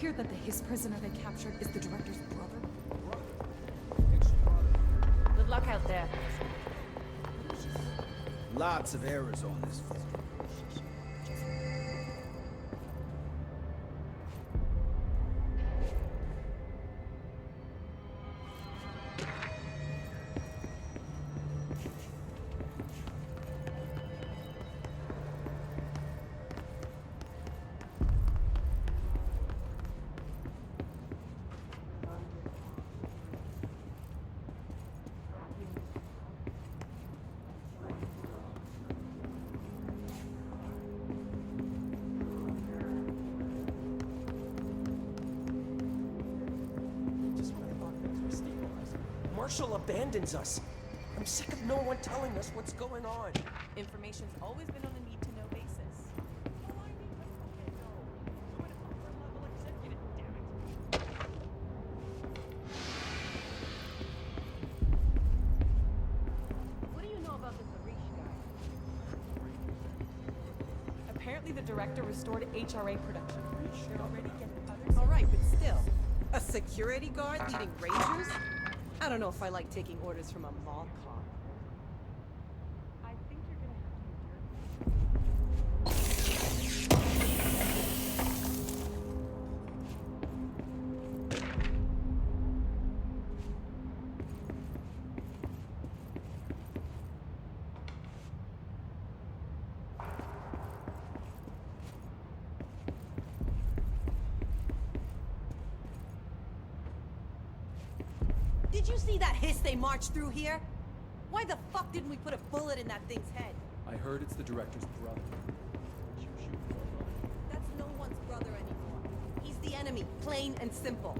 hear that the Hiss prisoner they captured is the director's brother? Good luck out there. Lots of errors on this floor. Marshall abandons us. I'm sick of no one telling us what's going on. Information's always been on a need-to-know basis. What do you know about this Arish guy? Apparently the director restored HRA production. They're already getting others. Alright, but still. A security guard leading rangers? I don't know if I like taking orders from a mall cop. I think you're gonna have to Did you see that hiss they marched through here? Why the fuck didn't we put a bullet in that thing's head? I heard it's the director's brother. That's no one's brother anymore. He's the enemy, plain and simple.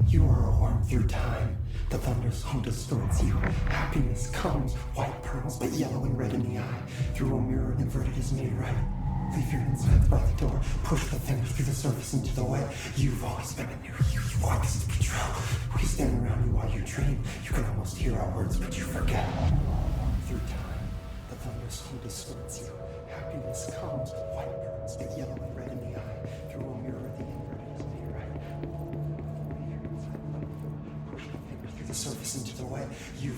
You are a worm through time. The thunder's home distorts you. Happiness comes, white pearls, but yellow and red in the eye. Through a mirror inverted is made right. Leave your insides by the door. Push the fingers through the surface into the wet. You've always been a new you. You want this to be true. We stand around you while you dream. You can almost hear our words, but you forget. Through time, the thunder's home distorts you. Happiness comes, white pearls, but yellow and red in the eye. Through a mirror, the inverted is made right. The surface into the wet. You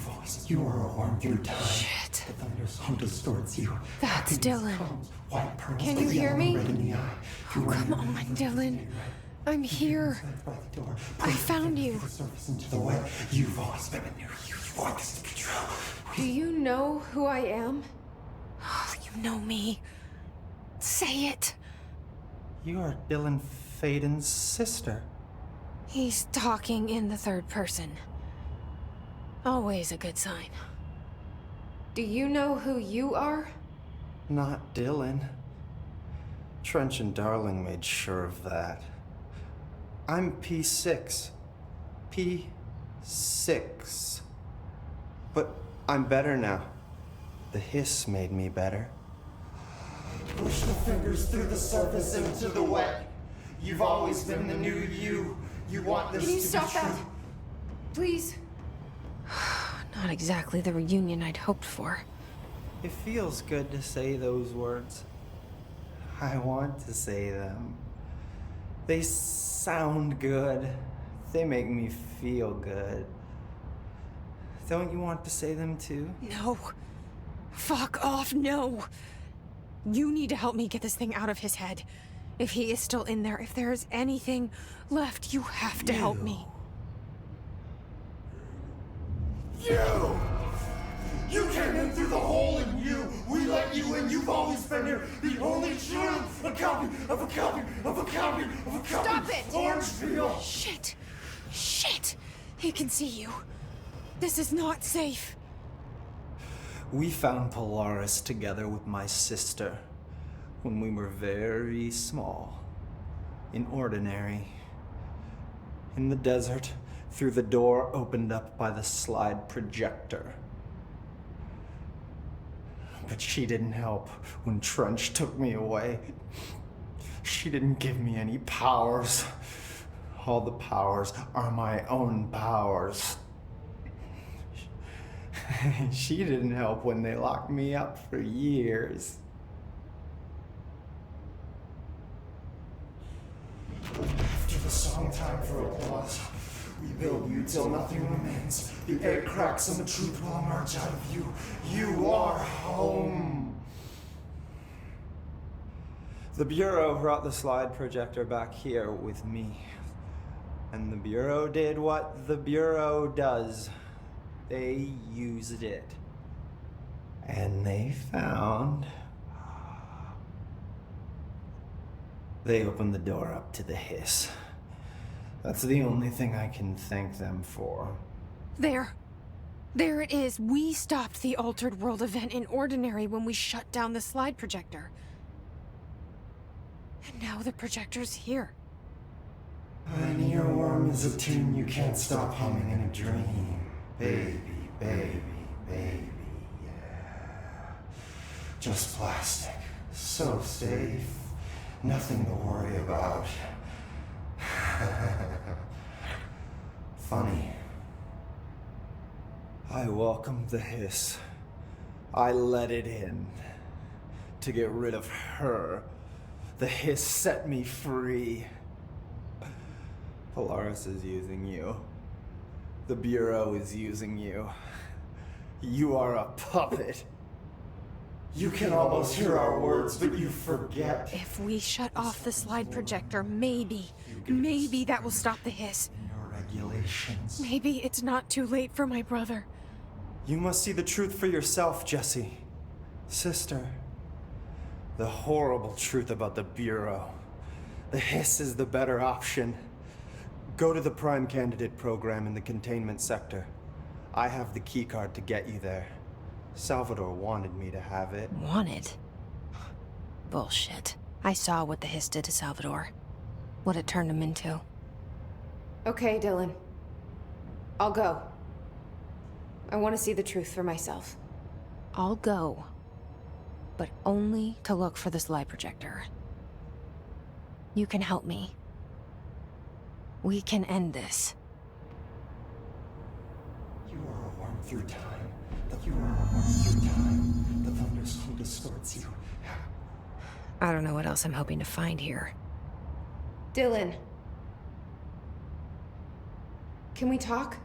are a worm through time. Shit. The thunder's home distorts you. That's Dylan. Comes, white pearls, Can you hear me? red in the eye. Oh, come on, Dylan. I'm here. I found you. The surface into the wet. You've always been a new you. You want this to be true. Do you know who I am? Oh, you know me. Say it. You are Dylan Faden's sister. He's talking in the third person. Always a good sign. Do you know who you are? Not Dylan. Trench and Darling made sure of that. I'm P6. P6. But I'm better now. The hiss made me better. Push the fingers through the surface into the wet. You've always been the new you. You want this Can you to stop be true. that? Please? Not exactly the reunion I'd hoped for. It feels good to say those words. I want to say them. They sound good. They make me feel good. Don't you want to say them too? No. Fuck off, no. You need to help me get this thing out of his head. If he is still in there, if there is anything left, you have to help me. You! You came in through the hole in you. We let you in. You've always been here. The only truth. A copy of a copy of a copy of a copy. Stop it! Orange peel. Shit! Shit! He can see you. This is not safe. We found Polaris together with my sister when we were very small, in Ordinary, in the desert, through the door opened up by the slide projector. But she didn't help when Trench took me away. She didn't give me any powers. All the powers are my own powers. She didn't help when they locked me up for years. After the song time for applause, we build you till nothing remains. The air cracks and the truth will emerge out of you. You are home. The Bureau brought the slide projector back here with me. And the Bureau did what the Bureau does. They used it. And they found... They opened the door up to the hiss. That's the only thing I can thank them for. There. There it is. We stopped the Altered World event in Ordinary when we shut down the slide projector. And now the projector's here. An earworm is a tune you can't stop humming in a dream. Baby, baby, baby, yeah. Just plastic. So safe. Nothing to worry about. Funny. I welcomed the hiss. I let it in. To get rid of her. The hiss set me free. Polaris is using you. The Bureau is using you. You are a puppet. You can almost hear our words, but you forget. If we shut off the slide projector, maybe that will stop the hiss. Your regulations. Maybe it's not too late for my brother. You must see the truth for yourself, Jesse. Sister. The horrible truth about the Bureau. The hiss is the better option. Go to the Prime Candidate program in the containment sector. I have the keycard to get you there. Salvador wanted me to have it. Wanted? Bullshit. I saw what the hiss did to Salvador. What it turned him into. Okay, Dylan. I'll go. I want to see the truth for myself. I'll go. But only to look for the slide projector. You can help me. We can end this. You are a worm through time. You are a worm through time. The thunderstorm distorts you. I don't know what else I'm hoping to find here. Dylan. Can we talk?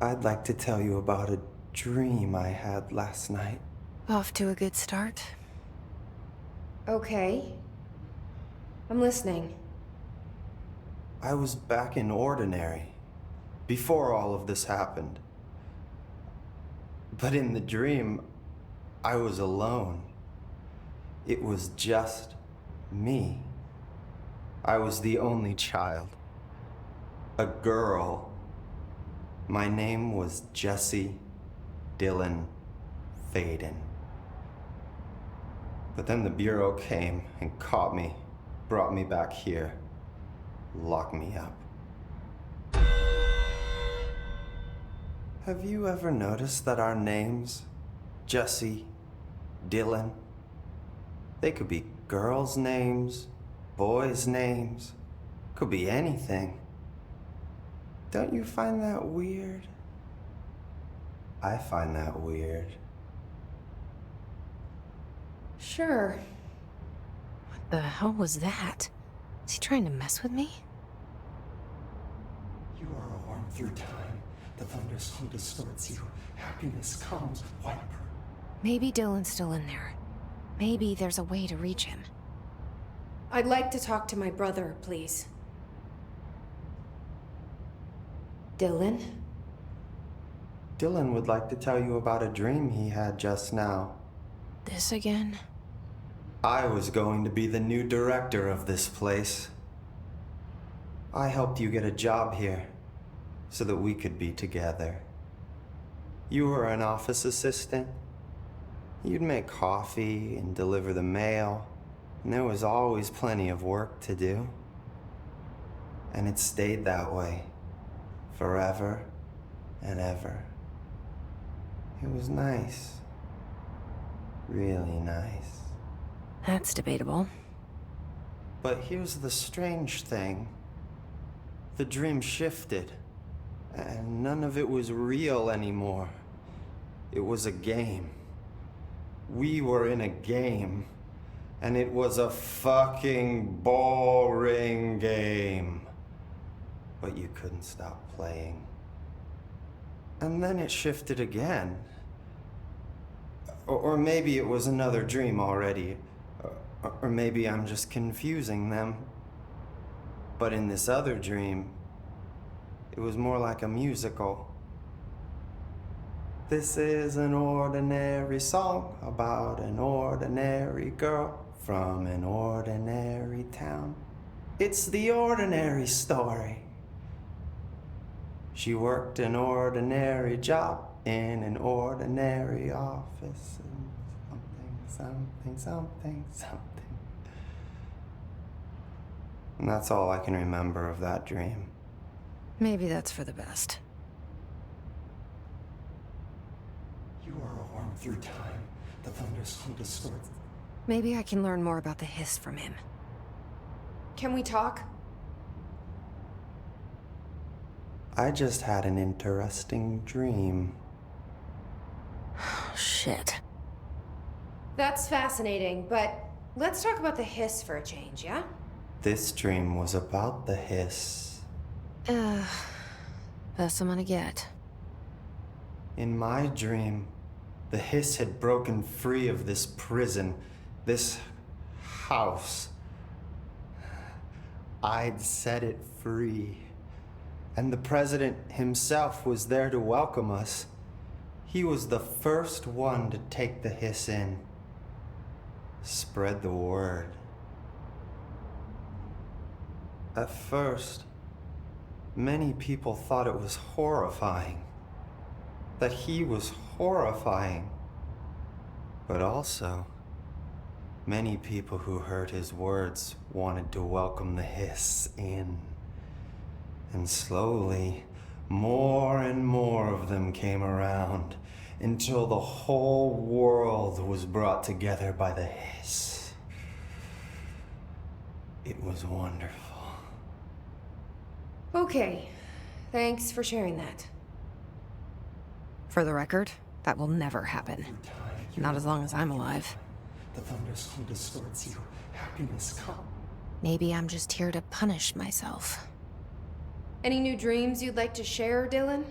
I'd like to tell you about a dream I had last night. Off to a good start. Okay. I'm listening. I was back in Ordinary, before all of this happened. But in the dream, I was alone. It was just me. I was the only child. A girl. My name was Jesse Dylan Faden. But then the Bureau came and caught me, brought me back here, locked me up. Have you ever noticed that our names, Jesse, Dylan, they could be girls' names, boys' names, could be anything. Don't you find that weird? I find that weird. Sure. What the hell was that? Is he trying to mess with me? You are a worm through time. The thunderstorm distorts you. Happiness comes white. Maybe Dylan's still in there. Maybe there's a way to reach him. I'd like to talk to my brother, please. Dylan? Dylan would like to tell you about a dream he had just now. This again? I was going to be the new director of this place. I helped you get a job here so that we could be together. You were an office assistant. You'd make coffee and deliver the mail, and there was always plenty of work to do. And it stayed that way, forever and ever. It was nice. Really nice. That's debatable. But here's the strange thing. The dream shifted, and none of it was real anymore. It was a game. We were in a game, and it was a fucking boring game. But you couldn't stop playing. And then it shifted again. Or maybe it was another dream already. Or maybe I'm just confusing them. But in this other dream, it was more like a musical. This is an ordinary song about an ordinary girl from an ordinary town. It's the ordinary story. She worked an ordinary job in an ordinary office. And something. And that's all I can remember of that dream. Maybe that's for the best. You are a worm through time. The thunders hum distorts. Maybe I can learn more about the hiss from him. Can we talk? I just had an interesting dream. Shit. That's fascinating, but let's talk about the hiss for a change, yeah? This dream was about the hiss. Best I'm gonna get. In my dream, the hiss had broken free of this prison, this house. I'd set it free. And the president himself was there to welcome us. He was the first one to take the hiss in. Spread the word. At first, many people thought it was horrifying. That he was horrifying. But also, many people who heard his words wanted to welcome the hiss in. And slowly, more and more of them came around until the whole world was brought together by the hiss. It was wonderful. Okay. Thanks for sharing that. For the record, that will never happen. Not as long as I'm alive. The thunders hum distorts you. Happiness comes. Maybe I'm just here to punish myself. Any new dreams you'd like to share, Dylan?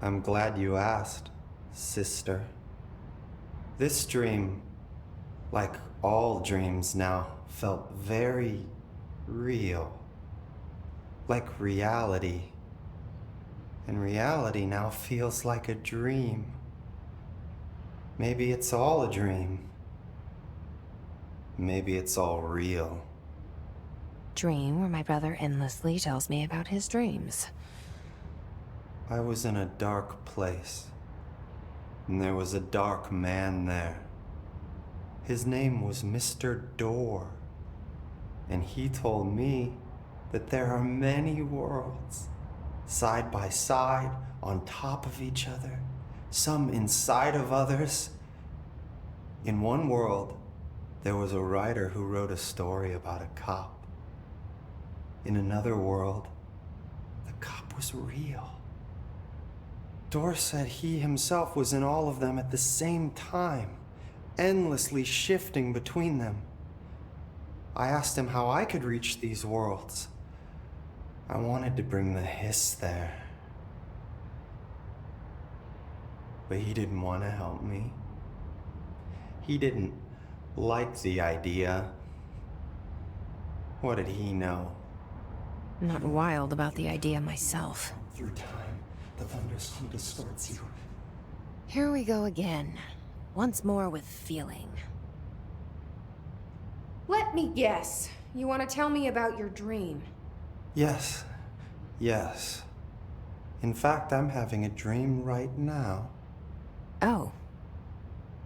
I'm glad you asked, sister. This dream, like all dreams now, felt very real. Like reality. And reality now feels like a dream. Maybe it's all a dream. Maybe it's all real. Dream where my brother endlessly tells me about his dreams. I was in a dark place, and there was a dark man there. His name was Mr. Door, and he told me that there are many worlds, side by side, on top of each other, some inside of others. In one world, there was a writer who wrote a story about a cop. In another world, the cop was real. Door said he himself was in all of them at the same time, endlessly shifting between them. I asked him how I could reach these worlds. I wanted to bring the hiss there. But he didn't want to help me. He didn't like the idea. What did he know? Not wild about the idea myself. Through time, the thunder's hum distorts you. Here we go again. Once more with feeling. Let me guess. You want to tell me about your dream? Yes. Yes. In fact, I'm having a dream right now. Oh.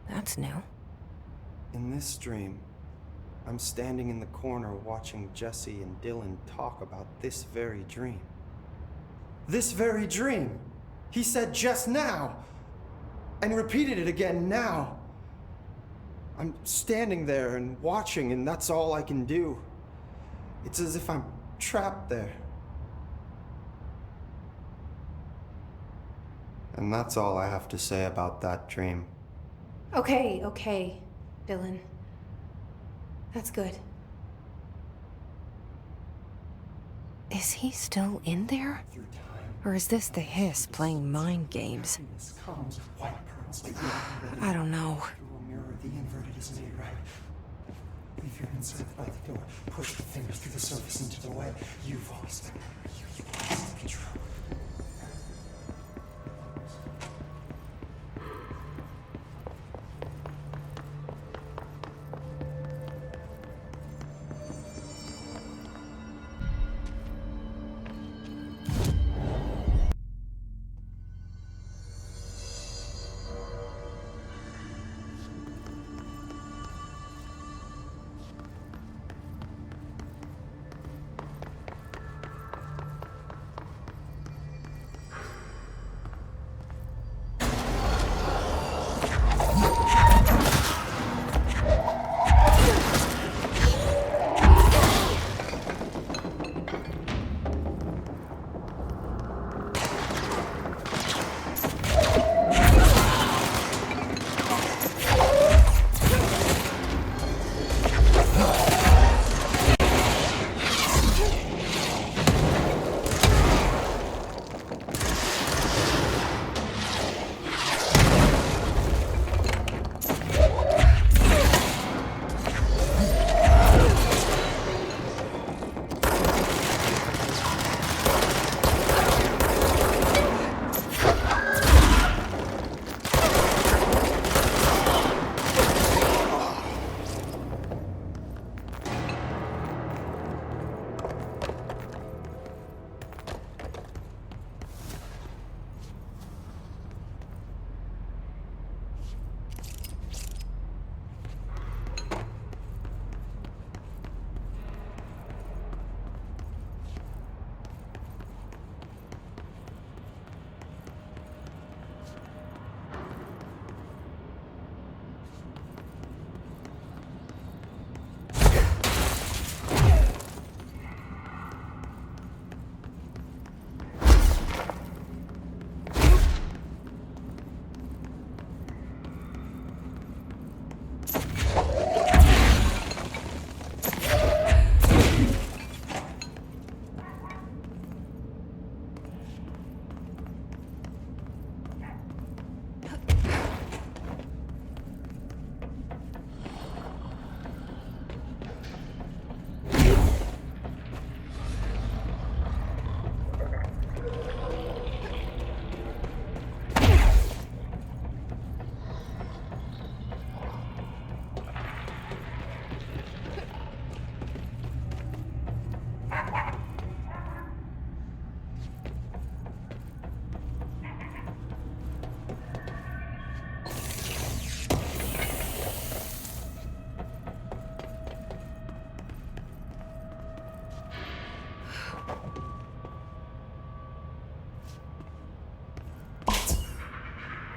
That's new. In this dream, I'm standing in the corner watching Jesse and Dylan talk about this very dream. This very dream! He said just now! And repeated it again now! I'm standing there and watching, and that's all I can do. It's as if I'm trapped there. And that's all I have to say about that dream. Okay, Dylan. That's good. Is he still in there? Through time, Or is this the hiss playing mind games? happiness comes, white pearls, but yellow and I don't know. through a mirror, the inverted is made right. Leave your inside by the door. Push the fingers through the surface into the way. You've lost it. You lost control.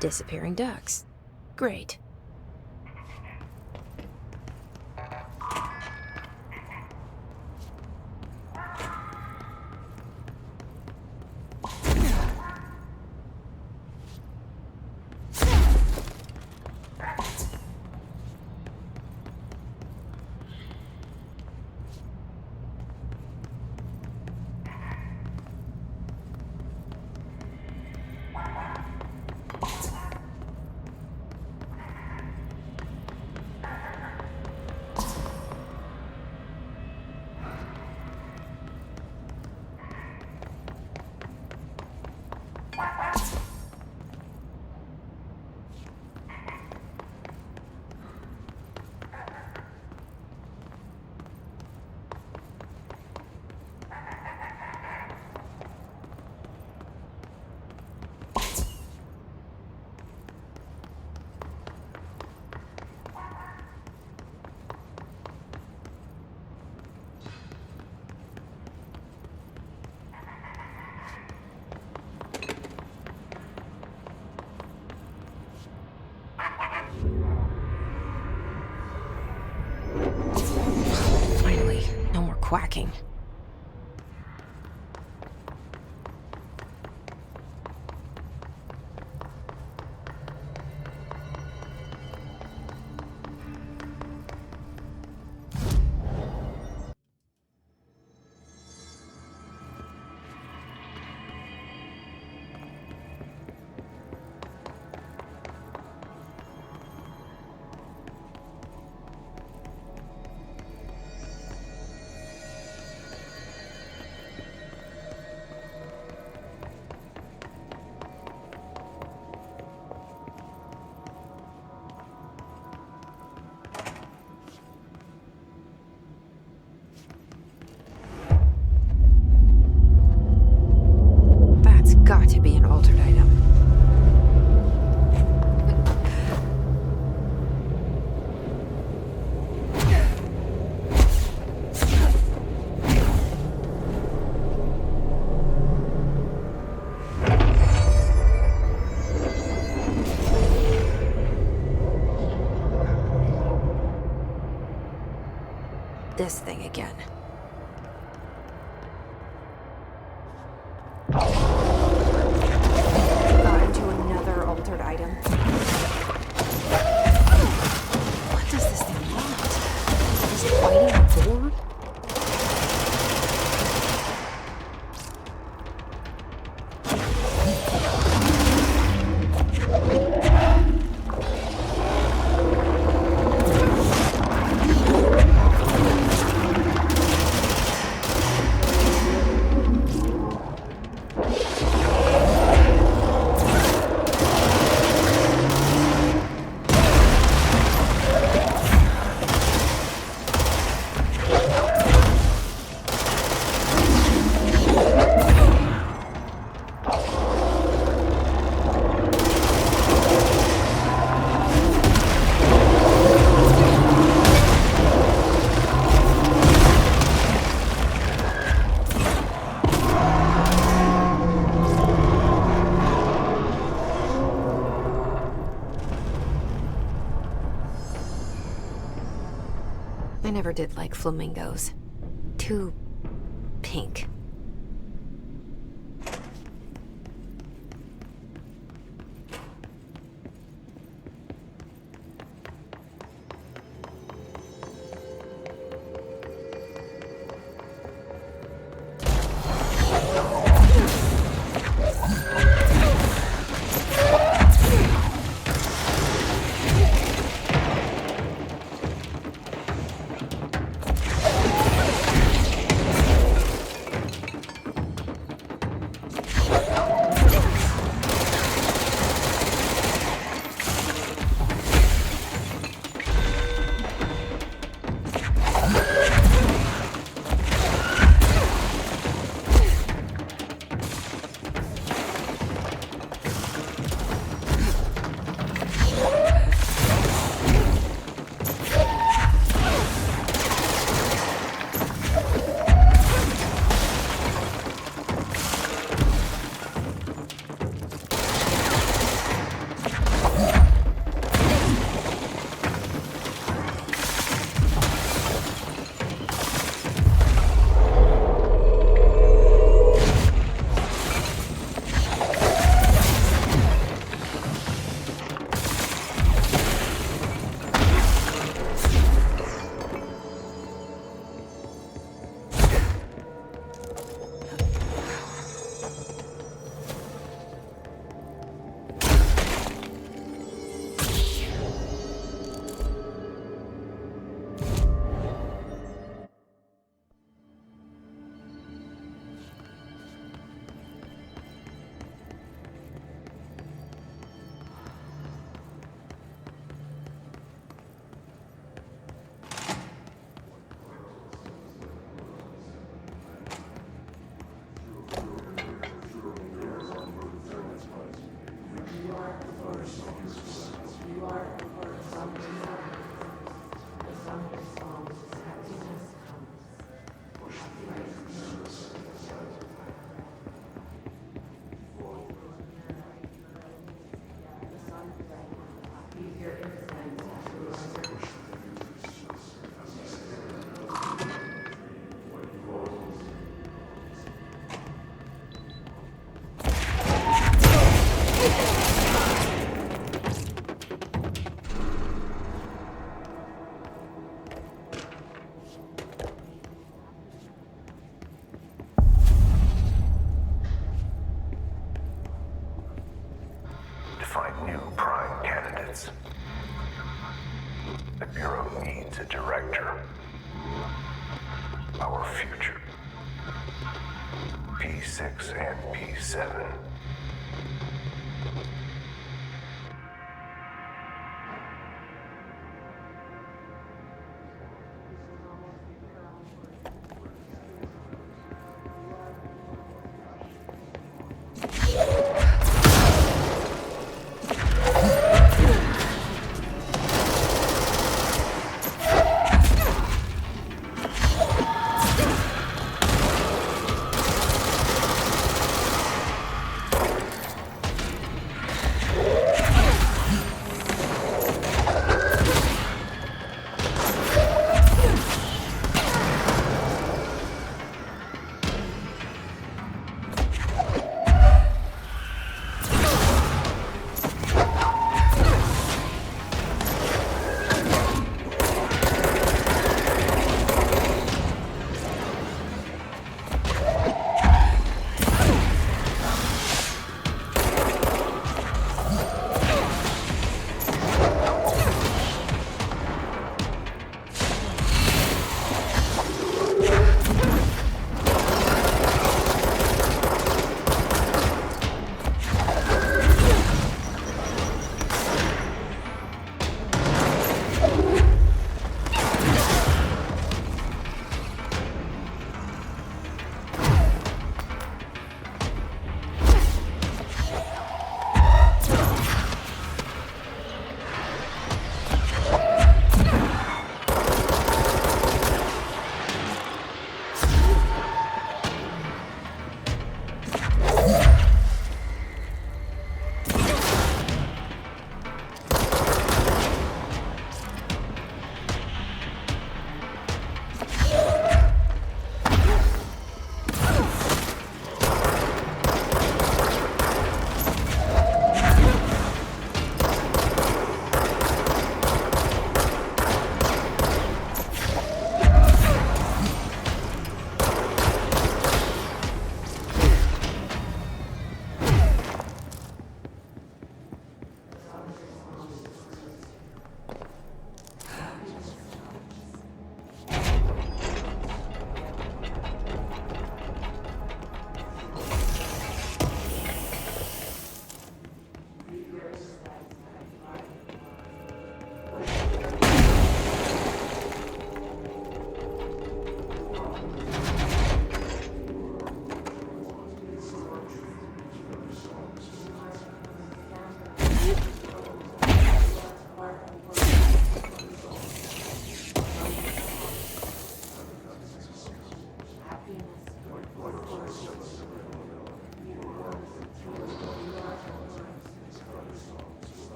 Disappearing ducks. Great. quacking. That's got to be an altered item. This thing again. Got into another altered item. What does this thing want? Is it fighting a board? I never did like flamingos. Too pink. to find new prime candidates. The Bureau needs a director. Our future. P6 and P7.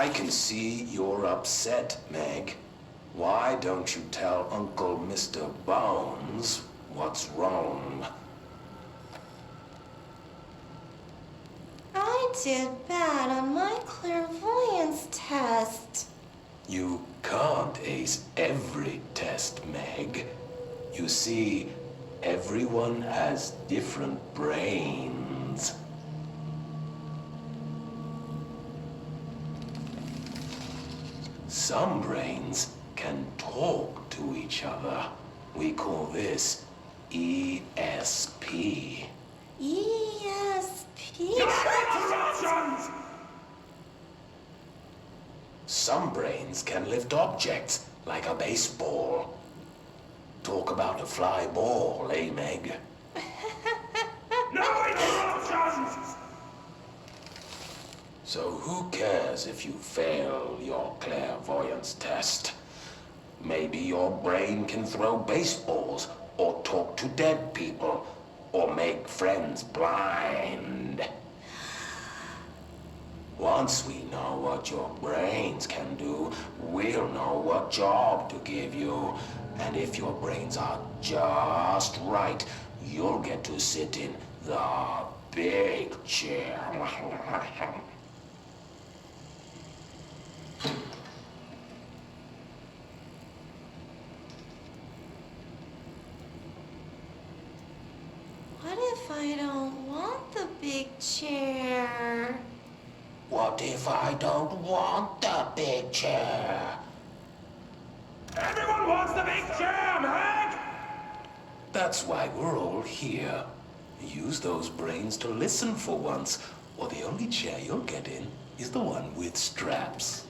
I can see you're upset, Meg. Why don't you tell Uncle Mr. Bones what's wrong? I did bad on my clairvoyance test. You can't ace every test, Meg. You see, everyone has different brains. Some brains can talk to each other. We call this ESP. ESP? Some brains can lift objects, like a baseball. Talk about a fly ball, eh, Meg? No interruptions! So who cares if you fail your clairvoyance test? Maybe your brain can throw baseballs, or talk to dead people, or make friends blind. Once we know what your brains can do, we'll know what job to give you. And if your brains are just right, you'll get to sit in the big chair. What if I don't want the big chair? What if I don't want the big chair? Everyone wants the big chair, Meg! That's why we're all here. Use those brains to listen for once, or the only chair you'll get in is the one with straps.